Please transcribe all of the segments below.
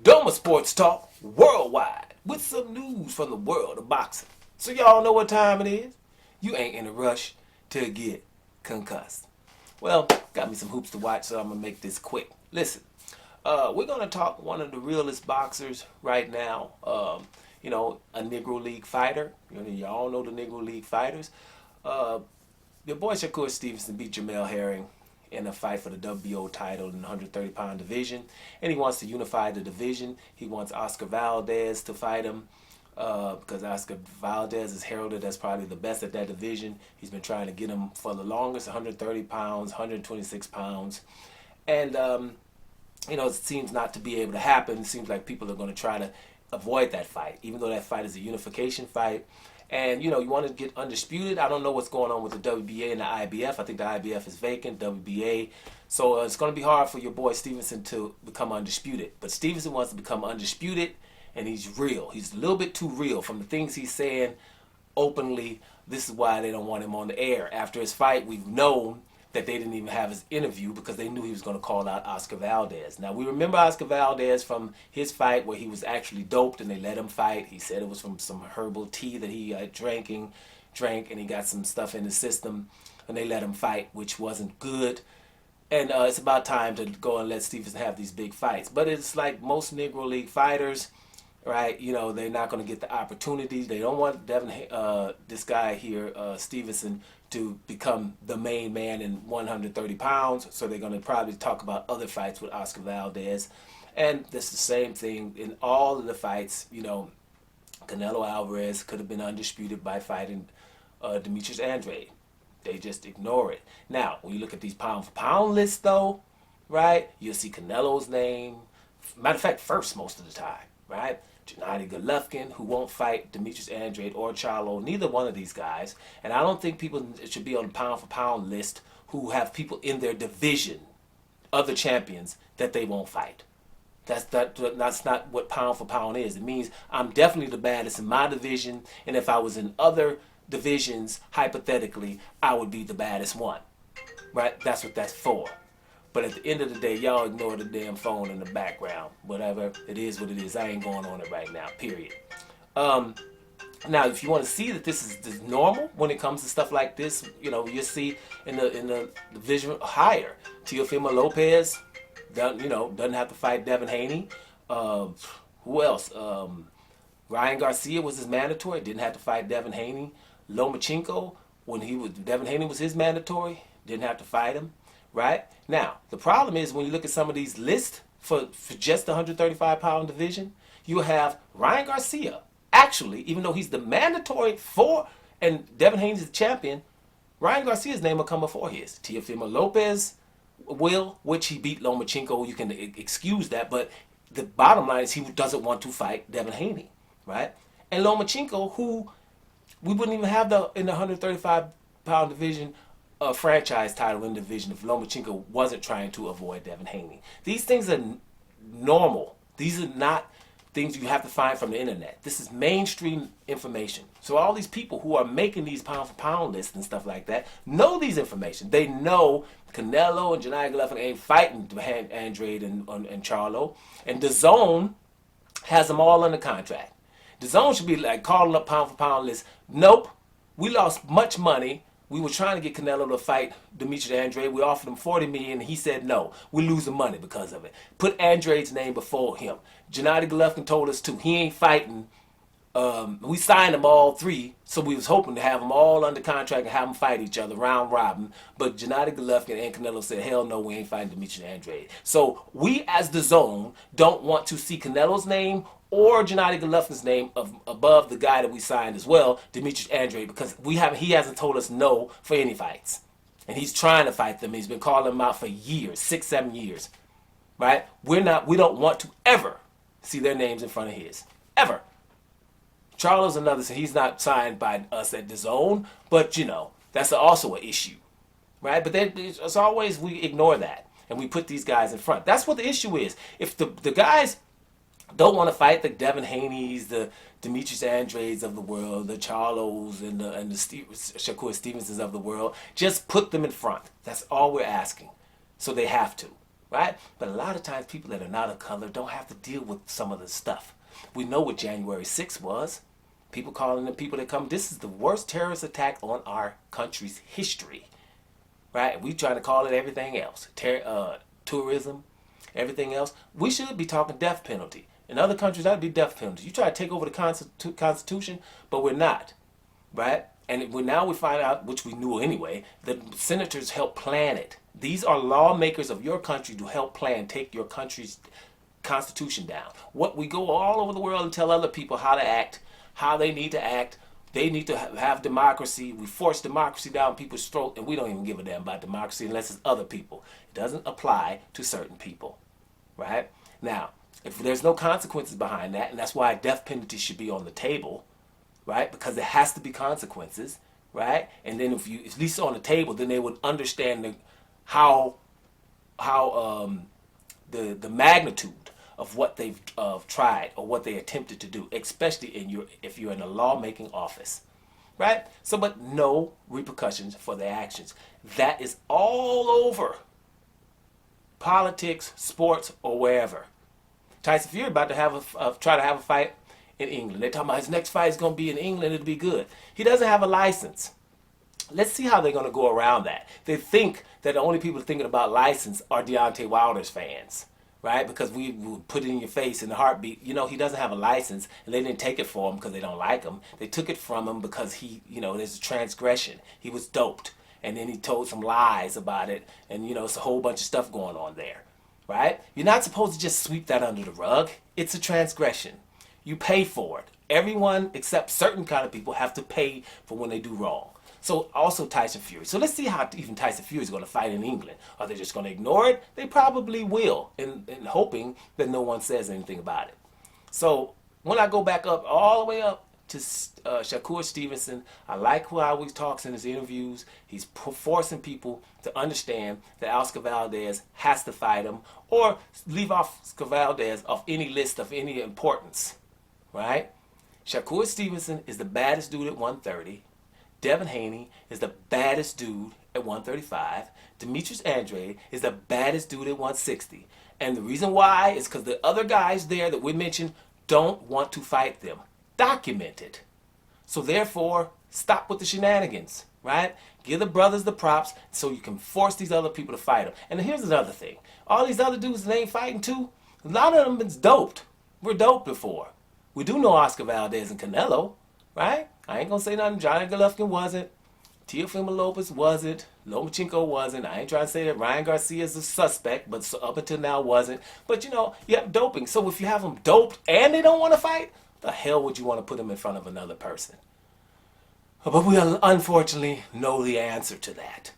Doma Sports Talk worldwide with some news from the world of boxing. So y'all know what time it is? You ain't in a rush to get concussed. Well, got me some hoops to watch, so I'm gonna make this quick. Listen, we're gonna talk one of the realest boxers right now. A Negro League fighter. Y'all know the Negro League fighters. Your boy Shakur Stevenson beat Jamel Herring in a fight for the WBO title in the 130-pound division, and he wants to unify the division. He wants Oscar Valdez to fight him because Oscar Valdez is heralded as probably the best at that division. He's been trying to get him for the longest, 130 pounds, 126 pounds, and it seems not to be able to happen. It seems like people are going to try to avoid that fight, even though that fight is a unification fight. And, you want to get Undisputed. I don't know what's going on with the WBA and the IBF. I think the IBF is vacant, WBA. So it's going to be hard for your boy Stevenson to become Undisputed. But Stevenson wants to become Undisputed, and he's real. He's a little bit too real. From the things he's saying openly, this is why they don't want him on the air. After his fight, we've known that they didn't even have his interview because they knew he was going to call out Oscar Valdez. Now, we remember Oscar Valdez from his fight where he was actually doped and they let him fight. He said it was from some herbal tea that he drank, and he got some stuff in his system, and they let him fight, which wasn't good. And it's about time to go and let Stevenson have these big fights. But it's like most Negro League fighters, right? They're not going to get the opportunities. They don't want this guy here, Stevenson, to become the main man in 130 pounds. So they're going to probably talk about other fights with Oscar Valdez. And it's the same thing in all of the fights. Canelo Alvarez could have been undisputed by fighting Demetrius Andrade. They just ignore it. Now, when you look at these pound-for-pound lists, though, right, you'll see Canelo's name. Matter of fact, first most of the time, right? Gennady Golovkin, who won't fight Demetrius Andrade or Charlo, neither one of these guys. And I don't think people should be on the pound-for-pound list who have people in their division, other champions, that they won't fight. That's not what pound-for-pound is. It means I'm definitely the baddest in my division, and if I was in other divisions, hypothetically, I would be the baddest one. Right? That's what that's for. But at the end of the day, y'all ignore the damn phone in the background. Whatever. It is what it is. I ain't going on it right now. Period. Now, if you want to see that this is normal when it comes to stuff like this, you'll see in the division higher. Teofimo Lopez, doesn't have to fight Devin Haney. Who else? Ryan Garcia was his mandatory. Didn't have to fight Devin Haney. Lomachenko, Devin Haney was his mandatory. Didn't have to fight him. Right? Now, the problem is when you look at some of these lists for just the 135-pound division, you have Ryan Garcia. Actually, even though he's the mandatory for, and Devin Haney is the champion, Ryan Garcia's name will come before his. Teofimo Lopez will, which he beat Lomachenko. You can excuse that, but the bottom line is he doesn't want to fight Devin Haney. Right? And Lomachenko, who we wouldn't even have in the 135-pound division, a franchise title in the division if Lomachenko wasn't trying to avoid Devin Haney. These things are normal. These are not things you have to find from the internet. This is mainstream information. So all these people who are making these pound-for-pound lists and stuff like that know these information. They know Canelo and Gennady Golovkin ain't fighting Andrade and Charlo. And DAZN has them all under contract. DAZN should be like calling up pound-for-pound lists. Nope. We lost much money. We were trying to get Canelo to fight Demetrius Andrade. We offered him $40 million, and he said no. We're losing money because of it. Put Andrade's name before him. Gennady Golovkin told us to. He ain't fighting. We signed them all three, so we was hoping to have them all under contract and have them fight each other round robin. But Gennady Golovkin and Canelo said, hell no, we ain't fighting Demetrius Andrade. So we, as the zone, don't want to see Canelo's name or Gennady Golovkin's name above the guy that we signed as well, Demetrius Andrade, because he hasn't told us no for any fights. And he's trying to fight them. He's been calling them out for years, 6-7 years. Right? We don't want to ever see their names in front of his. Ever. Charlo's another, so he's not signed by us at DAZN, but that's also an issue. Right? But as always, we ignore that. And we put these guys in front. That's what the issue is. If the guys don't want to fight the Devin Haney's, the Demetrius Andrades of the world, the Charlos, and the Shakur Stevensons of the world, just put them in front. That's all we're asking. So they have to. right? But a lot of times people that are not of color don't have to deal with some of this stuff. We know what January 6th was. People calling the people that come, this is the worst terrorist attack on our country's history, right? We try to call it everything else, tourism, everything else. We should be talking death penalty. In other countries, that'd be death penalty. You try to take over the Constitution, but we're not, right? And now we find out, which we knew anyway, that senators help plan it. These are lawmakers of your country to help plan, take your country's constitution down. What we go all over the world and tell other people how to act, how they need to act. They need to have democracy. We force democracy down people's throat, and we don't even give a damn about democracy unless it's other people. It doesn't apply to certain people, right? Now, if there's no consequences behind that, and that's why death penalty should be on the table, right? Because there has to be consequences, right? And then if you at least on the table, then they would understand how the magnitude of what they've tried or what they attempted to do, especially if you're in a lawmaking office, right? So, but no repercussions for their actions. That is all over politics, sports, or wherever. Tyson Fury about to try to have a fight in England. They're talking about his next fight is going to be in England. It'll be good. He doesn't have a license. Let's see how they're going to go around that. They think that the only people thinking about license are Deontay Wilder's fans, right? Because we put it in your face in the heartbeat. You know, he doesn't have a license, and they didn't take it for him because they don't like him. They took it from him because he, there's a transgression. He was doped, and then he told some lies about it, and, it's a whole bunch of stuff going on there, right? You're not supposed to just sweep that under the rug. It's a transgression. You pay for it. Everyone except certain kind of people have to pay for when they do wrong. So also Tyson Fury. So let's see how even Tyson Fury is going to fight in England. Are they just going to ignore it? They probably will, in hoping that no one says anything about it. So when I go back up, all the way up to Shakur Stevenson, I like how he talks in his interviews. He's forcing people to understand that Oscar Valdez has to fight him or leave Oscar Valdez off any list of any importance, right? Shakur Stevenson is the baddest dude at 130. Devin Haney is the baddest dude at 135. Demetrius Andrade is the baddest dude at 160. And the reason why is because the other guys there that we mentioned don't want to fight them. Documented. So therefore, stop with the shenanigans, right? Give the brothers the props so you can force these other people to fight them. And here's another thing. All these other dudes that ain't fighting too, a lot of them been doped. We're doped before. We do know Oscar Valdez and Canelo, right? I ain't gonna say nothing. Johnny Golovkin wasn't. Teofimo Lopez wasn't. Lomachenko wasn't. I ain't trying to say that Ryan Garcia is a suspect, but up until now wasn't. But you have doping. So if you have them doped and they don't want to fight, the hell would you want to put them in front of another person? But we unfortunately know the answer to that.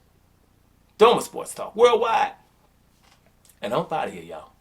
Doma Sports Talk Worldwide. And I'm out of here, y'all.